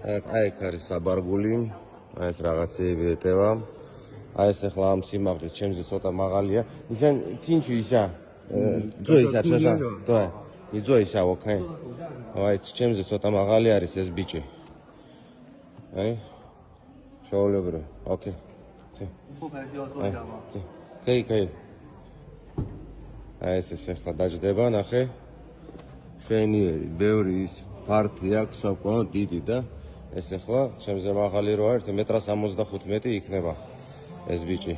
აი ეგ არის საბარგული, აი ეს რაღაცეები ეტევა. აი ეს ახლა ამ სიმაღლის ჩემზე ცოტა მაღალია. ისენ წინჩი ისა. 做一下车上，对，你坐一下，我看。哎，ჩემზე ცოტა მაღალი არის ეს ბიჭი.哎，შეულებრივ. OK。后排需要坐一下吗？可以可以。აი ეს ახლა დაждდება, ნახე. შვენიერი, ბევრი ის ფართი აქვს, საკმაოდ დიდი და ეს ახლა ჩემზე მაღალი როა 1.75 მეტრი იქნება ეს ბიჭი.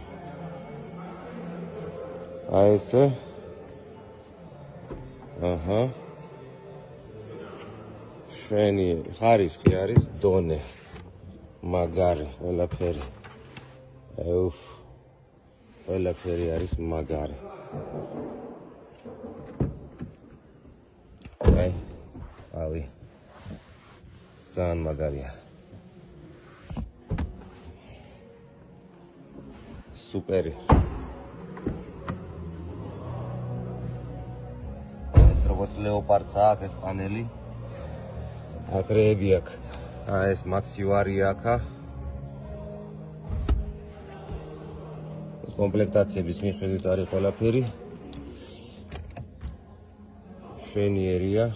აი ესე. აჰა. შვენიერი, ხარისხი არის დონე. მაგარი, ყველაფერი. ეუფ. ყველაფერი არის მაგარი. აი, ავი. ძალიან მაგარია. სუპერი. ეს როგორც ლეოპარდს აქვს ეს პანელი. აქ რეები აქვს. ეს მაცივარი აქვს. კომპლექტაციების მიხედვით არის ყველაფერი. შვენიერია.